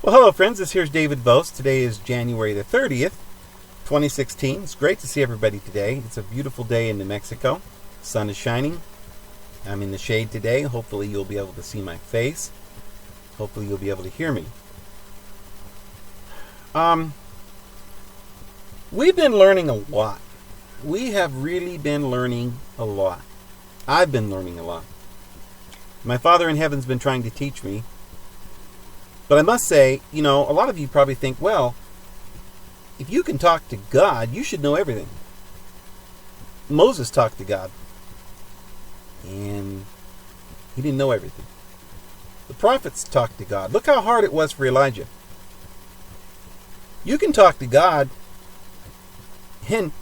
Well, hello, friends. This here's David Vos. Today is January the 30th, 2016. It's great to see everybody today. It's a beautiful day in New Mexico. The sun is shining. I'm in the shade today. Hopefully you'll be able to see my face. Hopefully you'll be able to hear me. We've been learning a lot. We have really been learning a lot. I've been learning a lot. My Father in Heaven's been trying to teach me. But I must say, a lot of you probably think, well, if you can talk to God, you should know everything. Moses talked to God, and he didn't know everything. The prophets talked to God. Look how hard it was for Elijah. You can talk to God and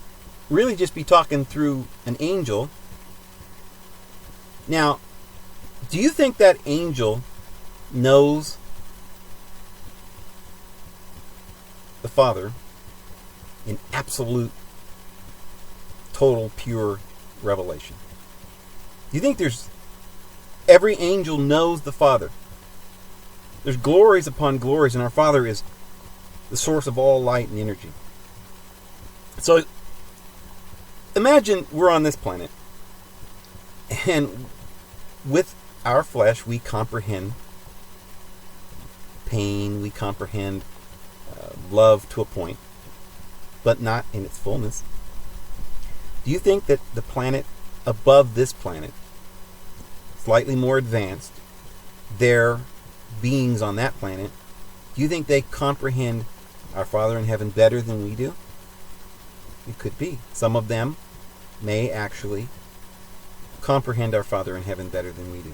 really just be talking through an angel. Now, do you think that angel knows the Father in absolute, total, pure revelation? Do you think every angel knows the Father? There's glories upon glories, and our Father is the source of all light and energy. So, imagine we're on this planet, and with our flesh, we comprehend pain, we comprehend love to a point, but not in its fullness. Do you think that the planet above this planet, slightly more advanced, their beings on that planet, do you think they comprehend our Father in Heaven better than we do? It could be. Some of them may actually comprehend our Father in Heaven better than we do.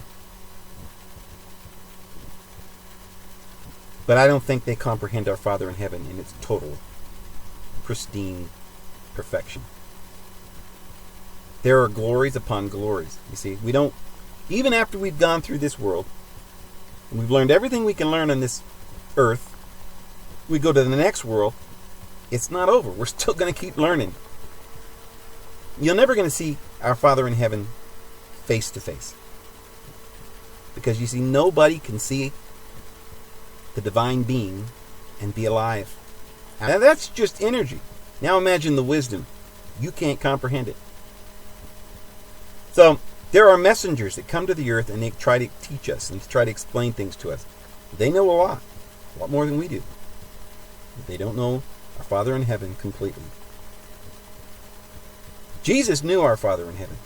But I don't think they comprehend our Father in Heaven in its total, pristine perfection. There are glories upon glories. You see, we don't, even after we've gone through this world, and we've learned everything we can learn on this earth, we go to the next world, it's not over. We're still going to keep learning. You're never going to see our Father in Heaven face to face. Because you see, nobody can see the divine being and be alive. Now that's just energy. Now imagine the wisdom. You can't comprehend it. So there are messengers that come to the earth and they try to teach us and try to explain things to us. They know a lot more than we do. But they don't know our Father in Heaven completely. Jesus knew our Father in Heaven.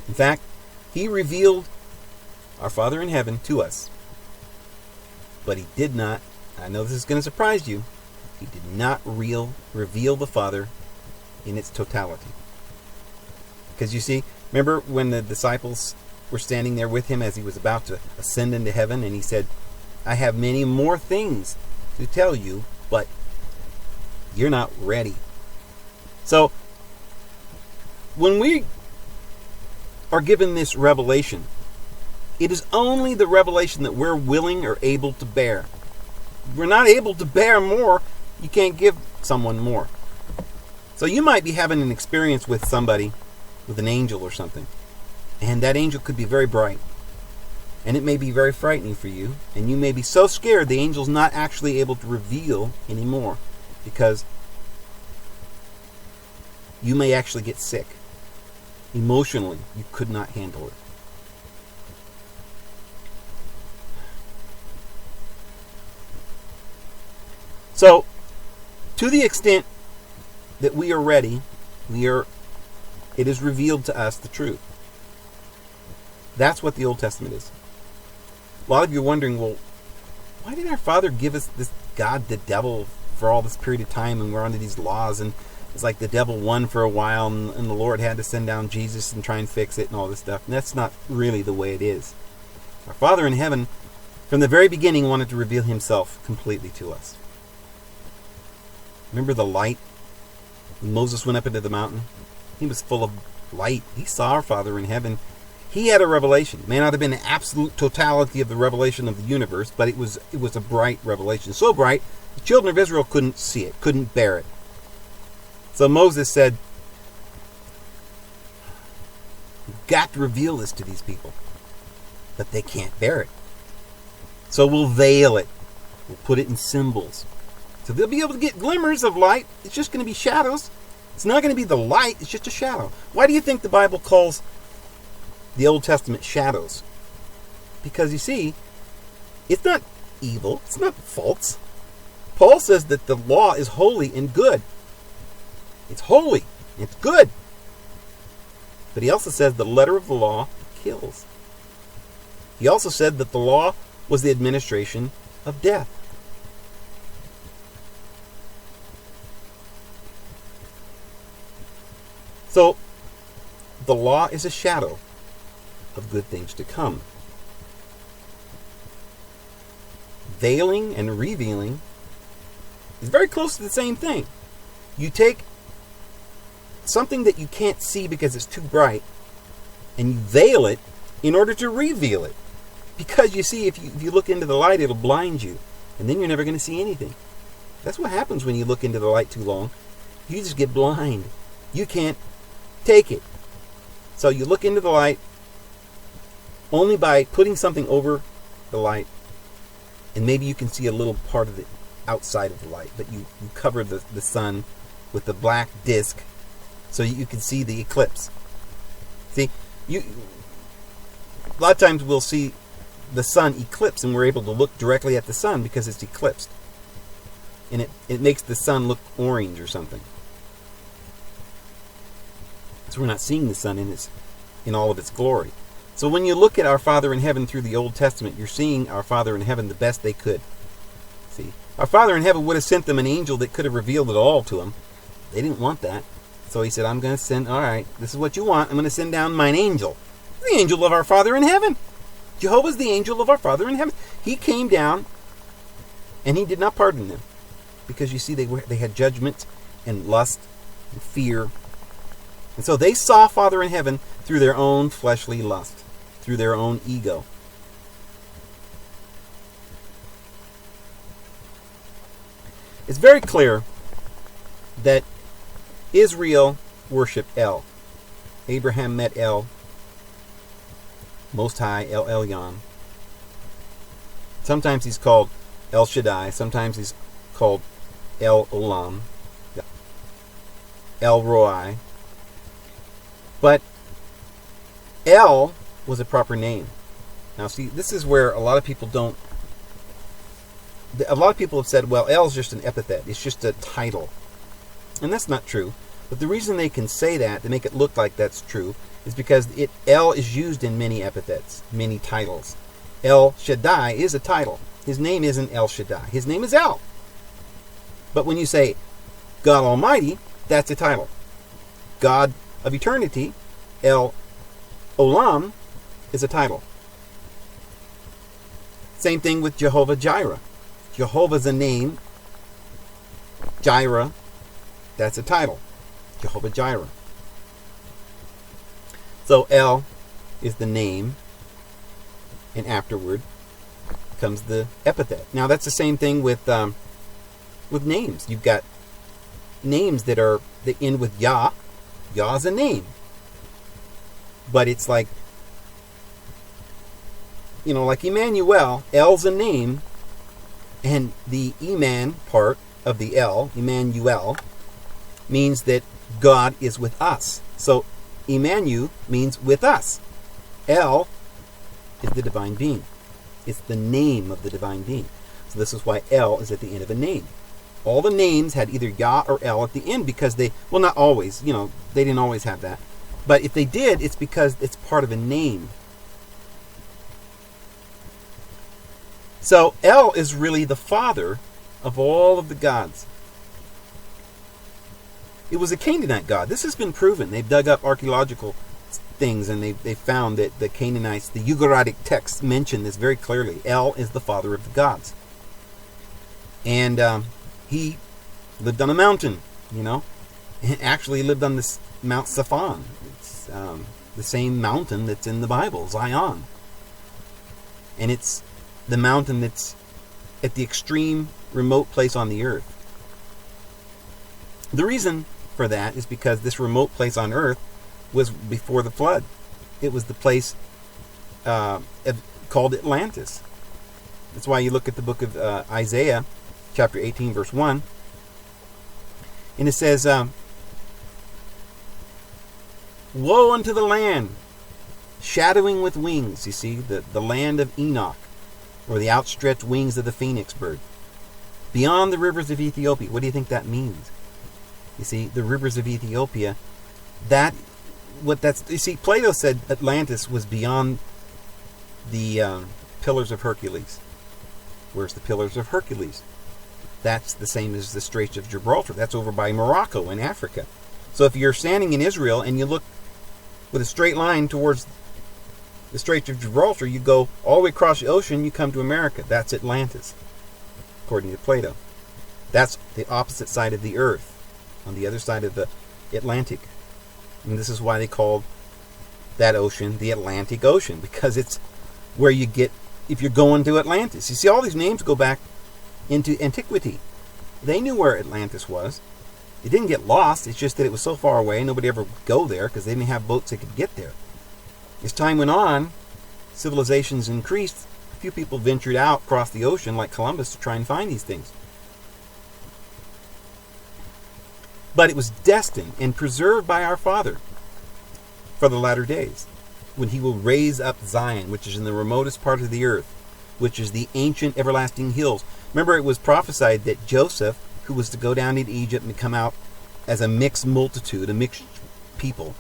In fact, he revealed our Father in Heaven to us. But he did not, I know this is going to surprise you, he did not reveal the Father in its totality. Because you see, remember when the disciples were standing there with him as he was about to ascend into heaven, and he said, I have many more things to tell you, but you're not ready. So, when we are given this revelation, it is only the revelation that we're willing or able to bear. If we're not able to bear more, you can't give someone more. So you might be having an experience with somebody, with an angel or something, and that angel could be very bright. And it may be very frightening for you, and you may be so scared the angel's not actually able to reveal anymore, because you may actually get sick. Emotionally, you could not handle it. So, to the extent that we are ready, it is revealed to us the truth. That's what the Old Testament is. A lot of you are wondering, well, why did our Father give us this God, the devil, for all this period of time, and we're under these laws, and it's like the devil won for a while, and the Lord had to send down Jesus and try and fix it and all this stuff. And that's not really the way it is. Our Father in Heaven, from the very beginning, wanted to reveal himself completely to us. Remember the light? When Moses went up into the mountain, he was full of light. He saw our Father in Heaven. He had a revelation. It may not have been the absolute totality of the revelation of the universe, but it was a bright revelation. So bright, the children of Israel couldn't see it, couldn't bear it. So Moses said, you've got to reveal this to these people. But they can't bear it. So we'll veil it. We'll put it in symbols. So they'll be able to get glimmers of light. It's just going to be shadows. It's not going to be the light. It's just a shadow. Why do you think the Bible calls the Old Testament shadows? Because you see, it's not evil. It's not false. Paul says that the law is holy and good. It's holy. It's good. But he also says the letter of the law kills. He also said that the law was the administration of death. So, the law is a shadow of good things to come. Veiling and revealing is very close to the same thing. You take something that you can't see because it's too bright, and you veil it in order to reveal it. Because you see, if you look into the light, it'll blind you, and then you're never going to see anything. That's what happens when you look into the light too long. You just get blind. You can't take it. So you look into the light only by putting something over the light, and maybe you can see a little part of it outside of the light, but you cover the sun with the black disc so you can see the eclipse. See, a lot of times we'll see the sun eclipse, and we're able to look directly at the sun because it's eclipsed, and it makes the sun look orange or something. So we're not seeing the sun in all of its glory. So when you look at our Father in heaven through the Old Testament, you're seeing our Father in heaven the best they could. See, our Father in heaven would have sent them an angel that could have revealed it all to them. They didn't want that. So he said, I'm going to send, all right, this is what you want. I'm going to send down mine angel. The angel of our Father in heaven. Jehovah's the angel of our Father in heaven. He came down, and he did not pardon them. Because you see, they had judgment and lust and fear. And so they saw Father in heaven through their own fleshly lust, through their own ego. It's very clear that Israel worshipped El. Abraham met El, Most High, El Elyon. Sometimes he's called El Shaddai. Sometimes he's called El Olam, El Roi. But El was a proper name. Now see, this is where a lot of people don't... A lot of people have said, well, El is just an epithet. It's just a title. And that's not true. But the reason they can say that, to make it look like that's true, is because El is used in many epithets, many titles. El Shaddai is a title. His name isn't El Shaddai. His name is El. But when you say God Almighty, that's a title. God of eternity, El Olam, is a title. Same thing with Jehovah Jireh. Jehovah's a name. Jireh, that's a title. Jehovah Jireh. So El is the name, and afterward comes the epithet. Now that's the same thing with names. You've got names that end with Yah. Yah is a name, but it's like, like Emmanuel. El's a name, and the Eman part of the El, Emmanuel, means that God is with us. So Emmanuel means with us. El is the divine being. It's the name of the divine being. So this is why El is at the end of a name. All the names had either Yah or El at the end because well, not always, they didn't always have that. But if they did, it's because it's part of a name. So El is really the father of all of the gods. It was a Canaanite god. This has been proven. They've dug up archaeological things, and they found that the Canaanites, the Ugaritic texts mention this very clearly. El is the father of the gods. And he lived on a mountain, and actually lived on this Mount Saphon. It's the same mountain that's in the Bible, Zion. And it's the mountain that's at the extreme remote place on the earth. The reason for that is because this remote place on earth was before the flood. It was the place called Atlantis. That's why you look at the book of Isaiah, chapter 18, verse 1, and it says, woe unto the land, shadowing with wings. You see, the land of Enoch, or the outstretched wings of the phoenix bird. Beyond the rivers of Ethiopia. What do you think that means? You see, the rivers of Ethiopia, you see, Plato said Atlantis was beyond the Pillars of Hercules. Where's the Pillars of Hercules? That's the same as the Straits of Gibraltar. That's over by Morocco in Africa. So if you're standing in Israel and you look with a straight line towards the Straits of Gibraltar, you go all the way across the ocean, you come to America. That's Atlantis, according to Plato. That's the opposite side of the earth, on the other side of the Atlantic. And this is why they called that ocean the Atlantic Ocean, because it's where you get if you're going to Atlantis. You see, all these names go back into antiquity. They knew where Atlantis was. It didn't get lost. It's just that it was so far away, nobody ever would go there because they didn't have boats that could get there. As time went on, civilizations increased. A few people ventured out across the ocean, like Columbus, to try and find these things. But it was destined and preserved by our Father for the latter days, when he will raise up Zion, which is in the remotest part of the earth, which is the ancient everlasting hills. Remember, it was prophesied that Joseph, who was to go down into Egypt and come out as a mixed multitude, a mixed people,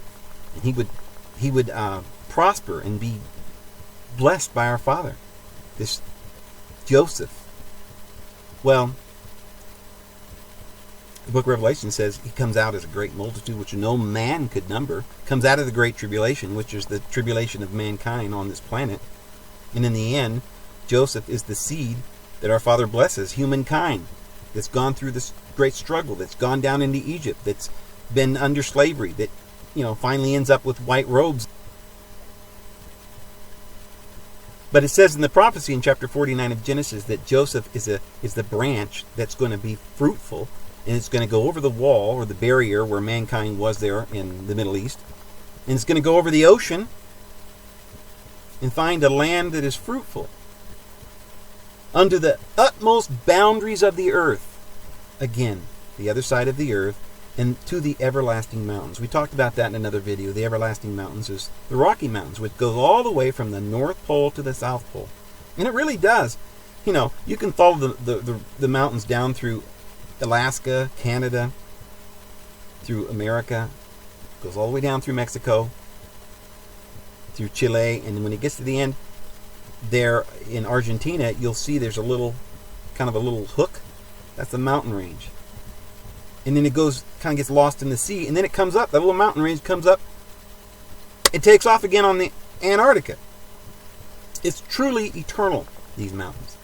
and he would prosper and be blessed by our Father, this Joseph. Well, the book of Revelation says he comes out as a great multitude which no man could number, comes out of the great tribulation, which is the tribulation of mankind on this planet. And in the end, Joseph is the seed that our Father blesses, humankind, that's gone through this great struggle, that's gone down into Egypt, that's been under slavery, that finally ends up with white robes. But it says in the prophecy in chapter 49 of Genesis that Joseph is the branch that's going to be fruitful, and it's going to go over the wall or the barrier where mankind was there in the Middle East, and it's going to go over the ocean and find a land that is fruitful unto the utmost boundaries of the earth. Again, the other side of the earth, and to the everlasting mountains. We talked about that in another video. The everlasting mountains is the Rocky Mountains, which goes all the way from the North Pole to the South Pole. And it really does. You can follow the mountains down through Alaska, Canada, through America, goes all the way down through Mexico, through Chile, and when it gets to the end, there in Argentina, you'll see there's a little hook. That's the mountain range. And then it kind of gets lost in the sea, and then it comes up, that little mountain range comes up, it takes off again on the Antarctica. It's truly eternal, these mountains.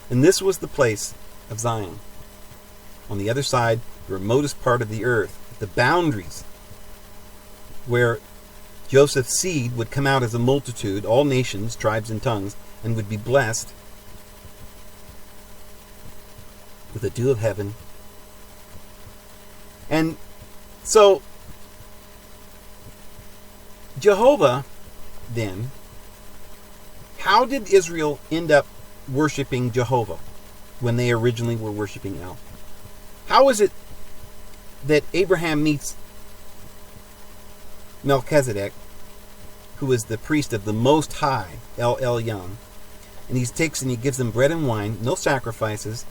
And this was the place of Zion. On the other side, the remotest part of the earth, the boundaries, where Joseph's seed would come out as a multitude, all nations, tribes, and tongues, and would be blessed with the dew of heaven. And so, Jehovah, then, how did Israel end up worshiping Jehovah when they originally were worshiping El? How is it that Abraham meets Melchizedek, who is the priest of the Most High, El Elyon, and he takes and he gives them bread and wine, no sacrifices,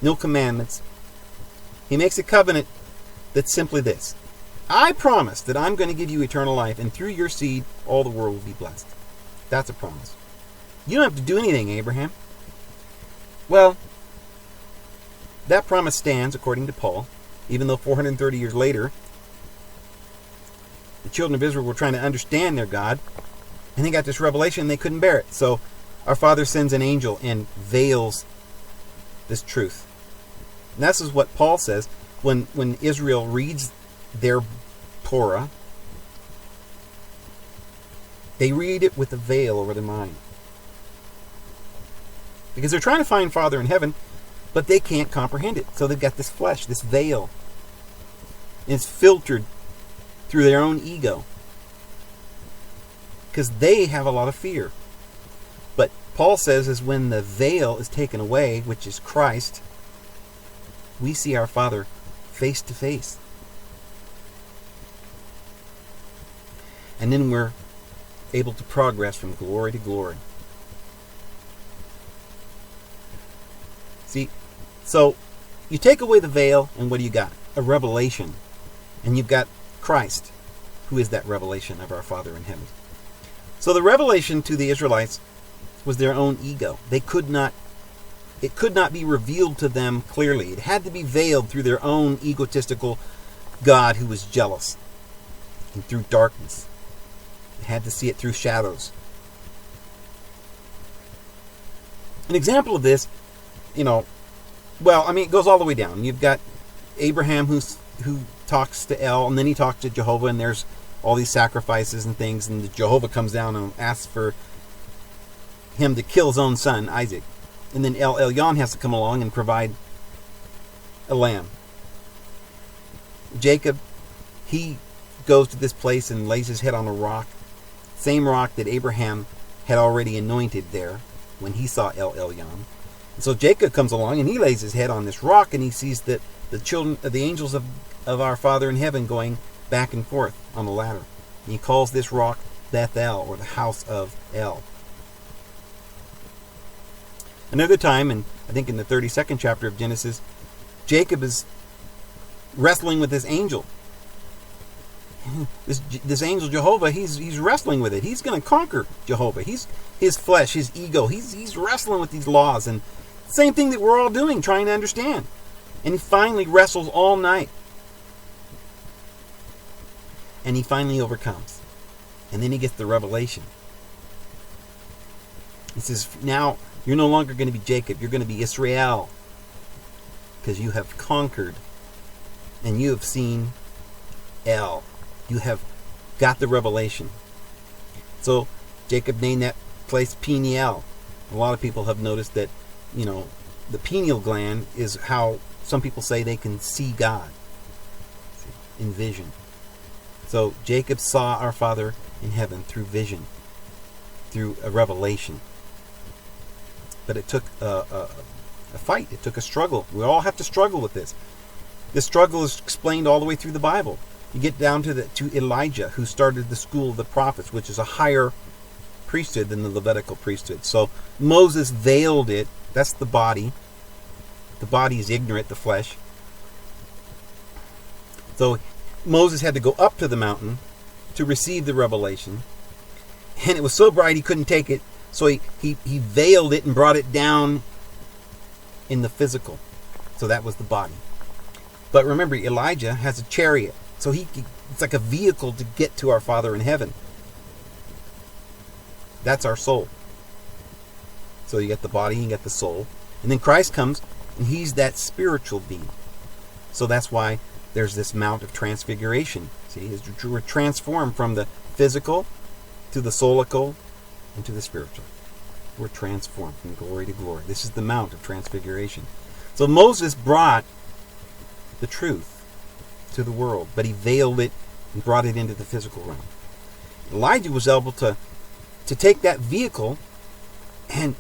no commandments. He makes a covenant that's simply this: I promise that I'm going to give you eternal life, and through your seed, all the world will be blessed. That's a promise. You don't have to do anything, Abraham. Well, that promise stands, according to Paul, even though 430 years later, the children of Israel were trying to understand their God, and they got this revelation and they couldn't bear it. So our Father sends an angel and veils this truth. And this is what Paul says when Israel reads their Torah. They read it with a veil over their mind. Because they're trying to find Father in heaven, but they can't comprehend it. So they've got this flesh, this veil. And it's filtered through their own ego. Because they have a lot of fear. But Paul says is when the veil is taken away, which is Christ, we see our Father face to face. And then we're able to progress from glory to glory. See, so you take away the veil, and what do you got? A revelation. And you've got Christ, who is that revelation of our Father in heaven. So the revelation to the Israelites was their own ego. It could not be revealed to them clearly. It had to be veiled through their own egotistical God who was jealous, and through darkness. They had to see it through shadows. An example of this, it goes all the way down. You've got Abraham who talks to El, and then he talks to Jehovah, and there's all these sacrifices and things, and Jehovah comes down and asks for him to kill his own son, Isaac. And then El Elyon has to come along and provide a lamb. Jacob, he goes to this place and lays his head on a rock. Same rock that Abraham had already anointed there when he saw El Elyon. And so Jacob comes along and he lays his head on this rock, and he sees that the angels of our Father in heaven going back and forth on a ladder. And he calls this rock Bethel, or the house of El. Another time, and I think in the 32nd chapter of Genesis, Jacob is wrestling with this angel. This angel Jehovah, he's wrestling with it. He's going to conquer Jehovah. His flesh, his ego. He's wrestling with these laws, and same thing that we're all doing, trying to understand. And he finally wrestles all night, and he finally overcomes. And then he gets the revelation. He says, "Now you're no longer going to be Jacob. You're going to be Israel, because you have conquered, and you have seen El. You have got the revelation." So Jacob named that place Peniel. A lot of people have noticed that, the pineal gland is how some people say they can see God in vision. So Jacob saw our Father in heaven through vision, through a revelation. But it took a fight. It took a struggle. We all have to struggle with this. This struggle is explained all the way through the Bible. You get down to Elijah, who started the school of the prophets, which is a higher priesthood than the Levitical priesthood. So Moses veiled it. That's the body. The body is ignorant, the flesh. So Moses had to go up to the mountain to receive the revelation. And it was so bright he couldn't take it. So he veiled it and brought it down in the physical. So that was the body. But remember, Elijah has a chariot. So it's like a vehicle to get to our Father in heaven. That's our soul. So you get the body, you get the soul. And then Christ comes, and he's that spiritual being. So that's why there's this Mount of Transfiguration. See, we're transformed from the physical to the soulical and to the spiritual. We're transformed from glory to glory. This is the Mount of Transfiguration. So Moses brought the truth to the world, but he veiled it and brought it into the physical realm. Elijah was able to take that vehicle and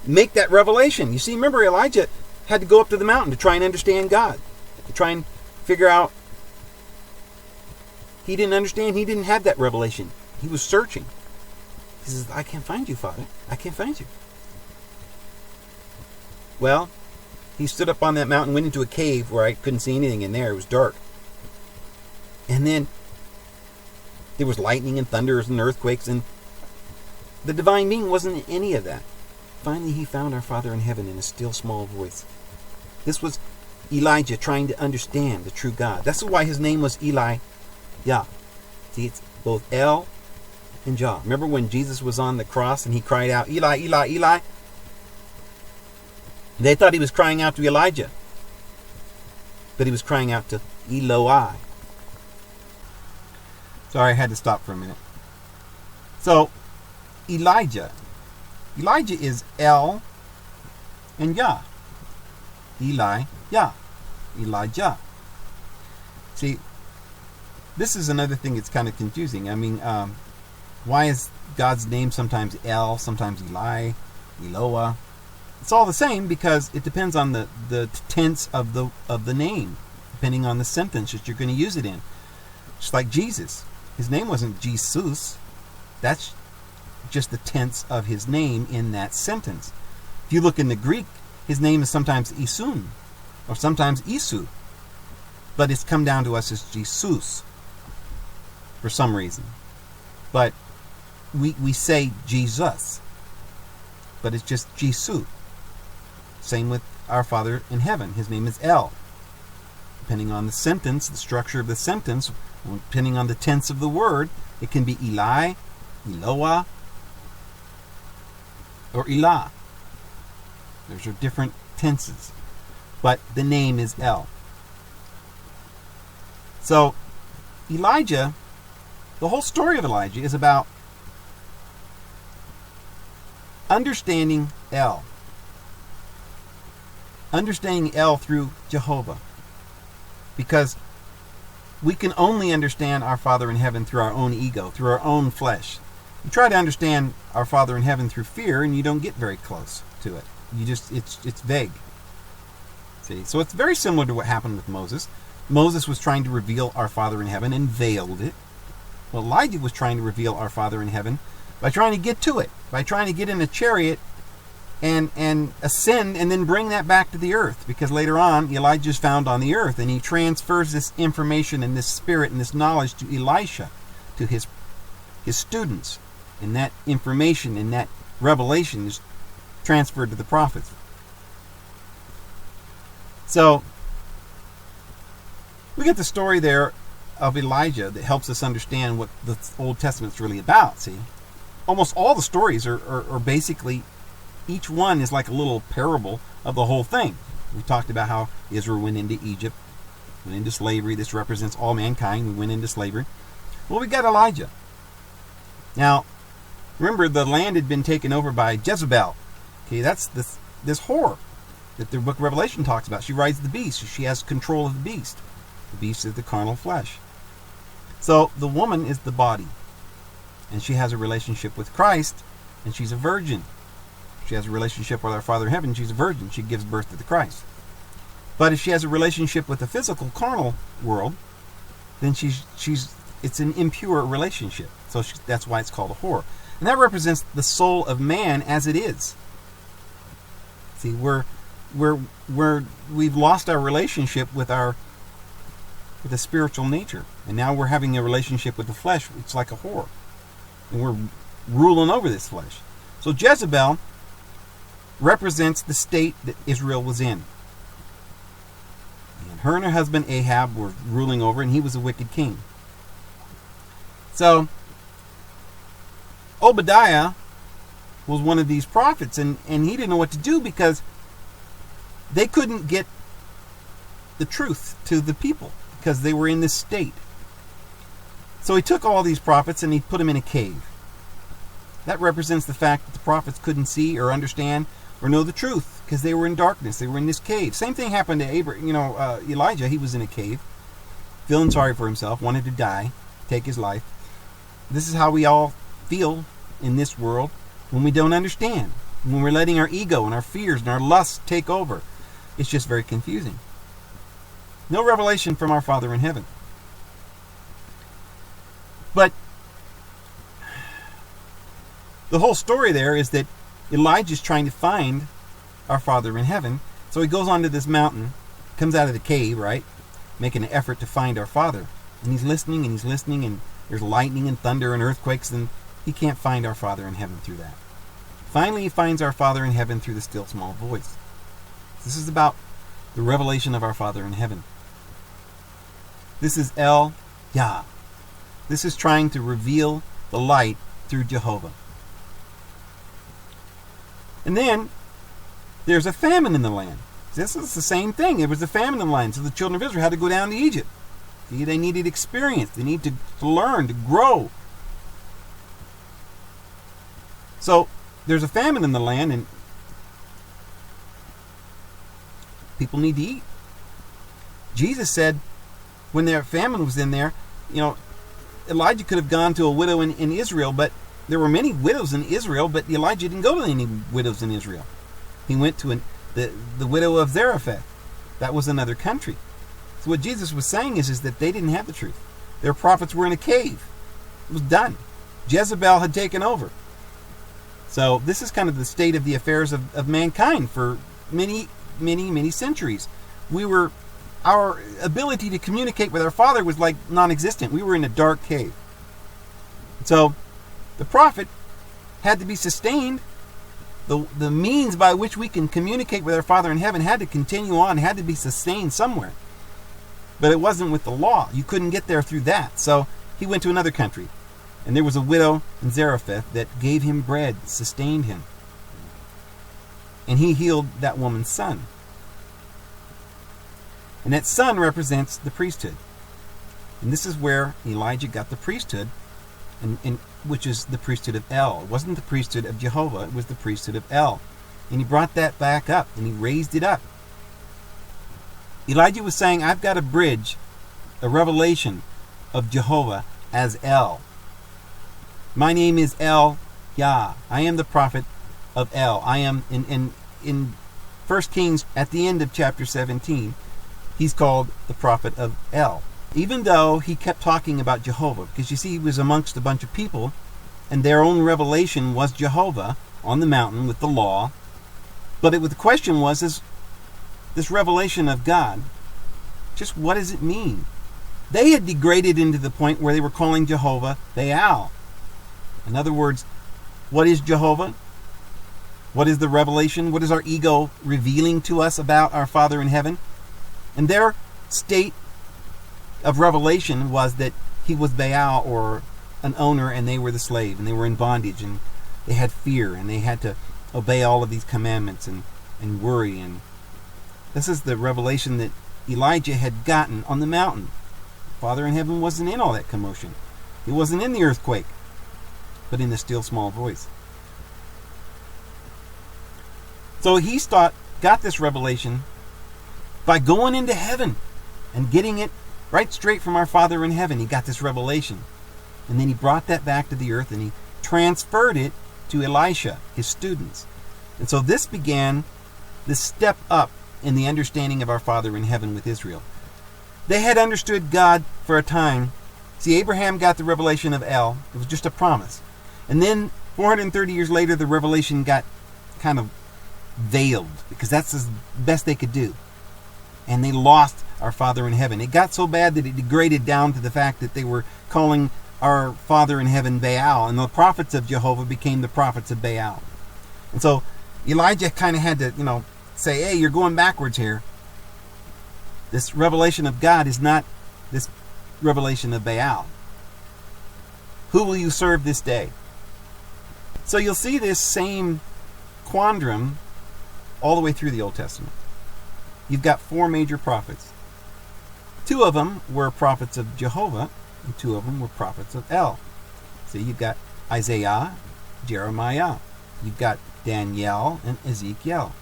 make that revelation. You see, remember, Elijah had to go up to the mountain to try and understand God, to try and figure out. He didn't understand. He didn't have that revelation. He was searching. He says, "I can't find you, Father. I can't find you." Well, he stood up on that mountain, went into a cave where I couldn't see anything in there. It was dark. And then there was lightning and thunders and earthquakes, and the divine being wasn't any of that. Finally, he found our Father in heaven in a still small voice. This was Elijah trying to understand the true God. That's why his name was Eli Yah. See, it's both El and Jah. Remember when Jesus was on the cross and he cried out, "Eli, Eli, Eli"? They thought he was crying out to Elijah, but he was crying out to Eloi. Sorry, I had to stop for a minute. So, Elijah is El and Yah. Eli, Yah. Elijah. See, this is another thing that's kind of confusing. I mean, why is God's name sometimes El, sometimes Eli? Eloah. It's all the same because it depends on the tense of the name, depending on the sentence that you're going to use it in. Just like Jesus. His name wasn't Jesus. That's just the tense of his name in that sentence. If you look in the Greek, his name is sometimes Isun, or sometimes Isu. But it's come down to us as Jesus for some reason. But we say Jesus, but it's just Jesus. Same with our Father in heaven. His name is El. Depending on the sentence, the structure of the sentence, depending on the tense of the word, it can be Eli, Eloah, or Elah. Those are different tenses. But the name is El. So, Elijah, the whole story of Elijah is about understanding El. Understanding El through Jehovah. Because we can only understand our Father in heaven through our own ego, through our own flesh. You try to understand our Father in heaven through fear, and you don't get very close to it. It's vague. See, so it's very similar to what happened with Moses. Moses was trying to reveal our Father in heaven and veiled it. Well, Elijah was trying to reveal our Father in heaven by trying to get to it, by trying to get in a chariot and ascend and then bring that back to the earth. Because later on, Elijah is found on the earth, and he transfers this information and this spirit and this knowledge to Elisha, to his students. And that information and that revelation is transferred to the prophets. So, we get the story there of Elijah that helps us understand what the Old Testament's really about, see? Almost all the stories are basically, each one is like a little parable of the whole thing. We talked about how Israel went into Egypt, went into slavery. This represents all mankind. We went into slavery. Well, we got Elijah. Now, remember, the land had been taken over by Jezebel. Okay, that's this whore that the book of Revelation talks about. She rides the beast. She has control of the beast. The beast is the carnal flesh. So the woman is the body. And she has a relationship with Christ, and she's a virgin. She has a relationship with our Father in heaven. She's a virgin. She gives birth to the Christ. But if she has a relationship with the physical, carnal world, then it's an impure relationship. So that's why it's called a whore. And that represents the soul of man as it is. See, we've lost our relationship with the spiritual nature, and now we're having a relationship with the flesh. It's like a whore, and we're ruling over this flesh. So Jezebel represents the state that Israel was in, and her and her husband Ahab were ruling over, and he was a wicked king. So Obadiah was one of these prophets, and he didn't know what to do because they couldn't get the truth to the people because they were in this state. So he took all these prophets and he put them in a cave. That represents the fact that the prophets couldn't see or understand or know the truth because they were in darkness. They were in this cave. Same thing happened to Elijah. He was in a cave, feeling sorry for himself, wanted to die, take his life. This is how we all feel in this world when we don't understand, when we're letting our ego and our fears and our lusts take over. It's just very confusing. No revelation from our Father in heaven. But the whole story there is that Elijah's trying to find our Father in heaven. So he goes onto this mountain, comes out of the cave, right? Making an effort to find our Father. And he's listening, and there's lightning and thunder and earthquakes, and he can't find our Father in heaven through that. Finally, he finds our Father in heaven through the still small voice. This is about the revelation of our Father in heaven. This is El Yah. This is trying to reveal the light through Jehovah. And then there's a famine in the land. This is the same thing. There was a famine in the land, so the children of Israel had to go down to Egypt. See, they needed experience. They need to learn, to grow. So there's a famine in the land, and people need to eat. Jesus said when their famine was in there, Elijah could have gone to a widow in Israel, but there were many widows in Israel, but Elijah didn't go to any widows in Israel. He went to the widow of Zarephath. That was another country. So what Jesus was saying is that they didn't have the truth. Their prophets were in a cave. It was done. Jezebel had taken over. So this is kind of the state of the affairs of mankind for many, many, many centuries. Our ability to communicate with our Father was like non-existent. We were in a dark cave. So the prophet had to be sustained. The means by which we can communicate with our Father in heaven had to continue on, had to be sustained somewhere. But it wasn't with the law. You couldn't get there through that. So he went to another country. And there was a widow in Zarephath that gave him bread, sustained him. And he healed that woman's son. And that son represents the priesthood. And this is where Elijah got the priesthood, and which is the priesthood of El. It wasn't the priesthood of Jehovah, it was the priesthood of El. And he brought that back up, and he raised it up. Elijah was saying, I've got a bridge, a revelation of Jehovah as El. My name is El Yah. I am the prophet of El. I am in 1 Kings, at the end of chapter 17, he's called the prophet of El. Even though he kept talking about Jehovah, because you see he was amongst a bunch of people, and their own revelation was Jehovah on the mountain with the law. But the question was, is this revelation of God, just what does it mean? They had degraded into the point where they were calling Jehovah Baal. In other words, what is Jehovah? What is the revelation? What is our ego revealing to us about our Father in heaven? And their state of revelation was that he was Baal, or an owner, and they were the slave, and they were in bondage, and they had fear, and they had to obey all of these commandments and worry. And this is the revelation that Elijah had gotten on the mountain. Father in heaven wasn't in all that commotion. He wasn't in the earthquake, but in the still small voice. So he got this revelation by going into heaven and getting it right straight from our Father in heaven. He got this revelation. And then he brought that back to the earth, and he transferred it to Elisha, his students. And so this began this step up in the understanding of our Father in heaven with Israel. They had understood God for a time. See, Abraham got the revelation of El. It was just a promise. And then 430 years later, the revelation got kind of veiled, because that's the best they could do. And they lost our Father in heaven. It got so bad that it degraded down to the fact that they were calling our Father in heaven Baal, and the prophets of Jehovah became the prophets of Baal. And so Elijah kind of had to, say, hey, you're going backwards here. This revelation of God is not this revelation of Baal. Who will you serve this day? So you'll see this same quandrum all the way through the Old Testament. You've got 4 major prophets. 2 of them were prophets of Jehovah, and 2 of them were prophets of El. So you've got Isaiah, Jeremiah. You've got Daniel and Ezekiel.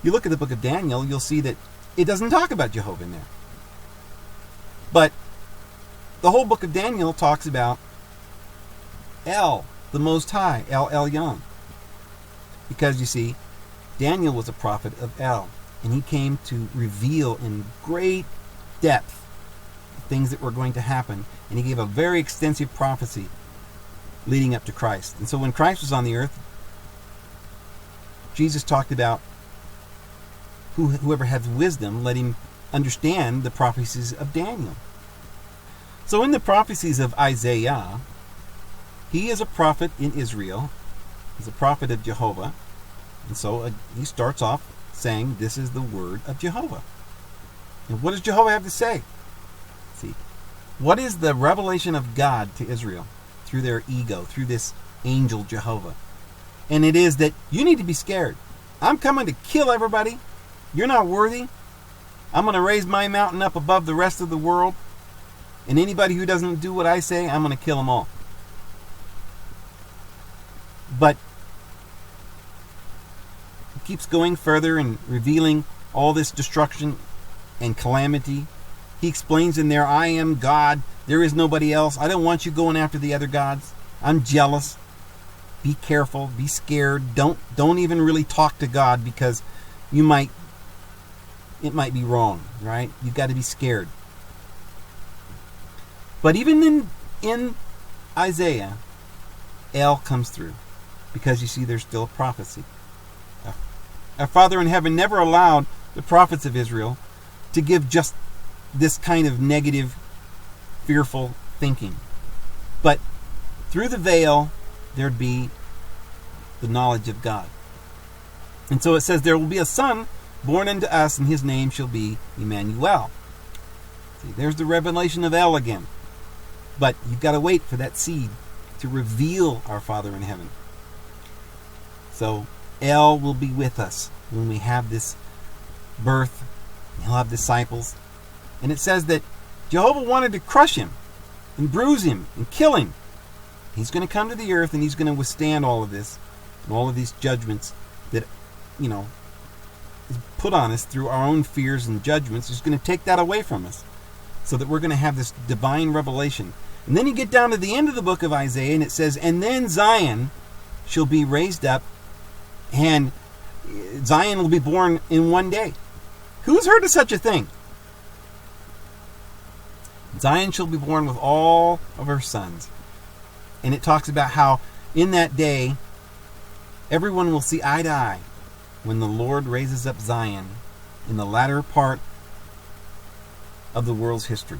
You look at the book of Daniel, you'll see that it doesn't talk about Jehovah in there. But the whole book of Daniel talks about El, the Most High, El Elyon. Because you see, Daniel was a prophet of El, and he came to reveal in great depth things that were going to happen, and he gave a very extensive prophecy leading up to Christ. And so when Christ was on the earth, Jesus talked about whoever has wisdom, let him understand the prophecies of Daniel. So in the prophecies of Isaiah, he is a prophet in Israel. He's a prophet of Jehovah. And so he starts off saying, this is the word of Jehovah. And what does Jehovah have to say? See, what is the revelation of God to Israel through their ego, through this angel Jehovah? And it is that you need to be scared. I'm coming to kill everybody. You're not worthy. I'm going to raise my mountain up above the rest of the world. And anybody who doesn't do what I say, I'm going to kill them all. But it keeps going further and revealing all this destruction and calamity. He explains in there, I am God. There is nobody else. I don't want you going after the other gods. I'm jealous. Be careful. Be scared. Don't even really talk to God, because it might be wrong, right? You've got to be scared. But even in Isaiah, El comes through, because you see there's still a prophecy. Our Father in heaven never allowed the prophets of Israel to give just this kind of negative, fearful thinking. But through the veil, there'd be the knowledge of God. And so it says, there will be a son born unto us, and his name shall be Emmanuel. See, there's the revelation of El again. But you've got to wait for that seed to reveal our Father in heaven. So El will be with us when we have this birth. He'll have disciples. And it says that Jehovah wanted to crush him and bruise him and kill him. He's going to come to the earth, and he's going to withstand all of this and all of these judgments that, is put on us through our own fears and judgments. He's going to take that away from us so that we're going to have this divine revelation. And then you get down to the end of the book of Isaiah, and it says, and then Zion shall be raised up, and Zion will be born in one day. Who's heard of such a thing? Zion shall be born with all of her sons. And it talks about how in that day, everyone will see eye to eye when the Lord raises up Zion in the latter part of the world's history.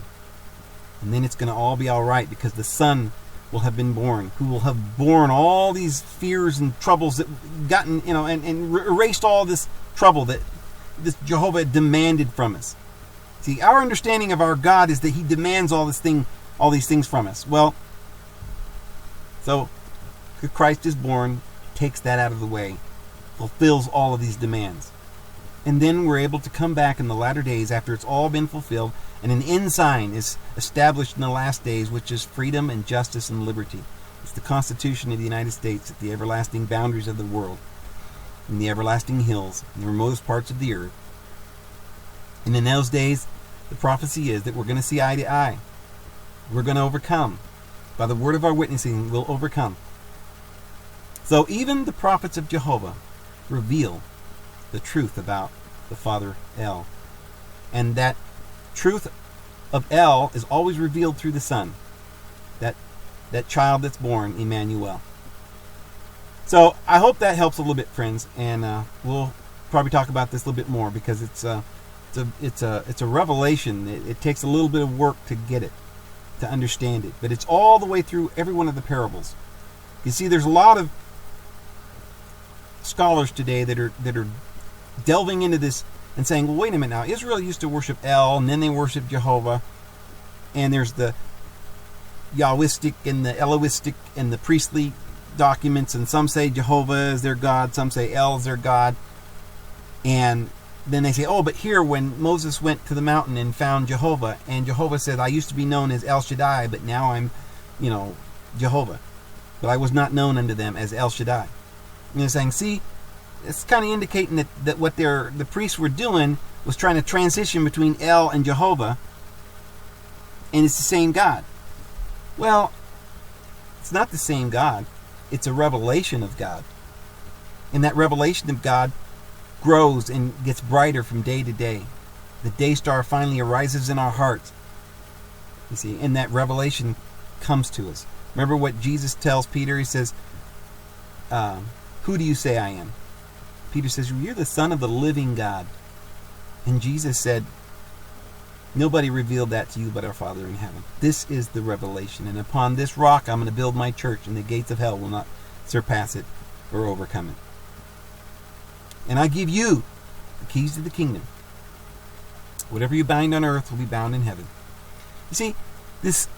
And then it's going to all be all right, because the Son will have been born, who will have borne all these fears and troubles that gotten, and erased all this trouble that this Jehovah demanded from us. See, our understanding of our God is that he demands all these things from us. Well, so Christ is born, takes that out of the way, fulfills all of these demands. And then we're able to come back in the latter days after it's all been fulfilled, and an ensign is established in the last days, which is freedom and justice and liberty. It's the Constitution of the United States at the everlasting boundaries of the world, in the everlasting hills, in the remotest parts of the earth. And in those days, the prophecy is that we're going to see eye to eye. We're going to overcome. By the word of our witnessing, we'll overcome. So even the prophets of Jehovah reveal the truth about the Father El. And that truth of El is always revealed through the Son. That child that's born, Emmanuel. So I hope that helps a little bit, friends. And we'll probably talk about this a little bit more, because it's a revelation. It takes a little bit of work to get it, to understand it. But it's all the way through every one of the parables. You see, there's a lot of scholars today that are delving into this and saying, well, wait a minute now. Israel used to worship El, and then they worship Jehovah. And there's the Yahwistic and the Elohistic and the priestly documents. And some say Jehovah is their God. Some say El is their God. And then they say, oh, but here when Moses went to the mountain and found Jehovah, and Jehovah said, I used to be known as El Shaddai, but now I'm, Jehovah. But I was not known unto them as El Shaddai. And they're saying, see, it's kind of indicating that what the priests were doing was trying to transition between El and Jehovah, and it's the same God. Well, it's not the same God. It's a revelation of God. And that revelation of God grows and gets brighter from day to day. The day star finally arises in our hearts. You see, and that revelation comes to us. Remember what Jesus tells Peter? He says, who do you say I am? Peter says, you're the Son of the living God. And Jesus said, nobody revealed that to you but our Father in heaven. This is the revelation. And upon this rock I'm going to build my church, and the gates of hell will not surpass it or overcome it. And I give you the keys to the kingdom. Whatever you bind on earth will be bound in heaven. You see, these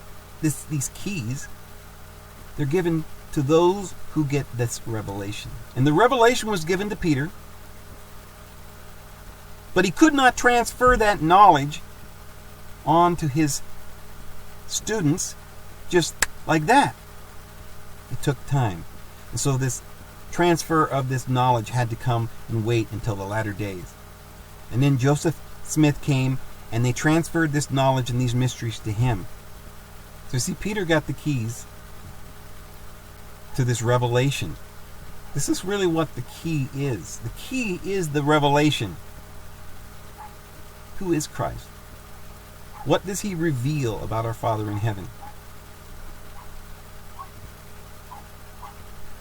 keys, they're given to those who get this revelation. And the revelation was given to Peter, but he could not transfer that knowledge on to his students just like that. It took time. And so this transfer of this knowledge had to come and wait until the latter days. And then Joseph Smith came, and they transferred this knowledge and these mysteries to him. So see, Peter got the keys, to this revelation. This is really what the key is. The key is the revelation. Who is Christ? What does he reveal about our Father in heaven?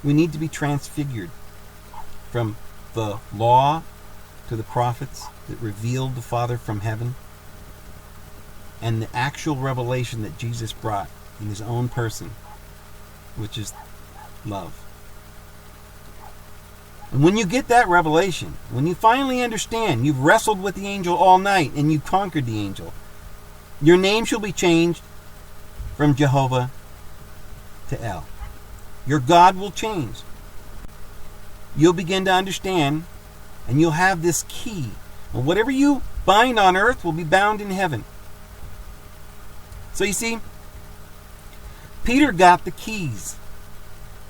We need to be transfigured from the law to the prophets that revealed the Father from heaven, and the actual revelation that Jesus brought in his own person, which is love. And when you get that revelation, when you finally understand, you've wrestled with the angel all night and you've conquered the angel, your name shall be changed from Jehovah to El. Your God will change. You'll begin to understand, and you'll have this key. And whatever you bind on earth will be bound in heaven. So you see, Peter got the keys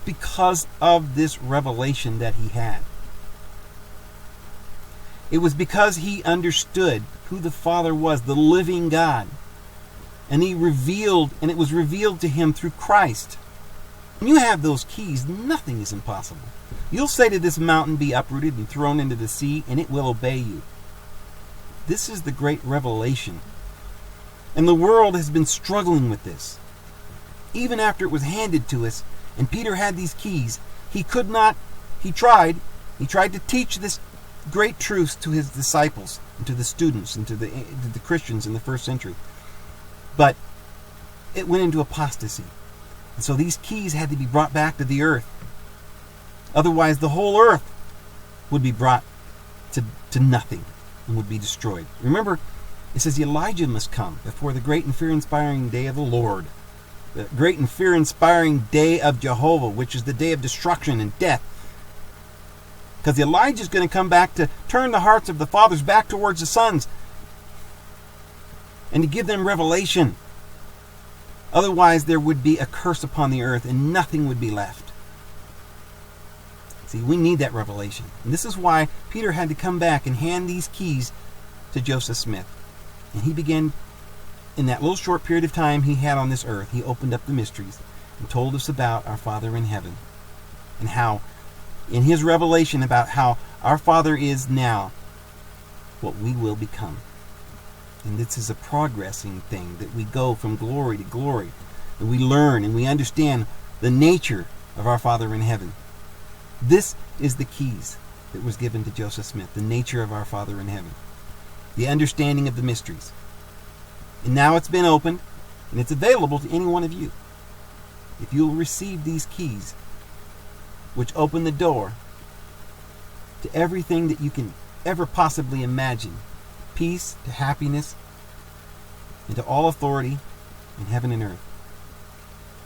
because of this revelation that he had. It was because he understood who the Father was, the living God. And he revealed, and it was revealed to him through Christ. When you have those keys, nothing is impossible. You'll say to this mountain, be uprooted and thrown into the sea, and it will obey you. This is the great revelation. And the world has been struggling with this. Even after it was handed to us, and Peter had these keys, he tried to teach this great truth to his disciples, and to the students, and to the Christians in the first century. But it went into apostasy. And so these keys had to be brought back to the earth. Otherwise, the whole earth would be brought to nothing and would be destroyed. Remember, it says Elijah must come before the great and fear-inspiring day of the Lord. The great and fear-inspiring day of Jehovah, which is the day of destruction and death. Because Elijah is going to come back to turn the hearts of the fathers back towards the sons and to give them revelation. Otherwise, there would be a curse upon the earth and nothing would be left. See, we need that revelation. And this is why Peter had to come back and hand these keys to Joseph Smith. And he began, in that little short period of time he had on this earth, he opened up the mysteries and told us about our Father in heaven. And how, in his revelation about how our Father is now, what we will become. And this is a progressing thing, that we go from glory to glory. And we learn and we understand the nature of our Father in heaven. This is the keys that was given to Joseph Smith, the nature of our Father in heaven. The understanding of the mysteries. And now it's been opened, and it's available to any one of you. If you'll receive these keys, which open the door to everything that you can ever possibly imagine, peace, to happiness, and to all authority in heaven and earth.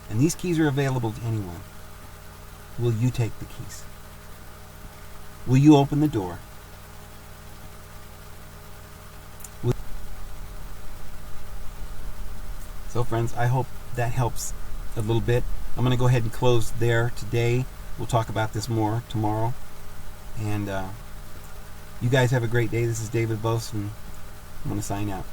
And these keys are available to anyone. Will you take the keys? Will you open the door? So friends, I hope that helps a little bit. I'm going to go ahead and close there today. We'll talk about this more tomorrow. And you guys have a great day. This is David Bose, and I'm going to sign out.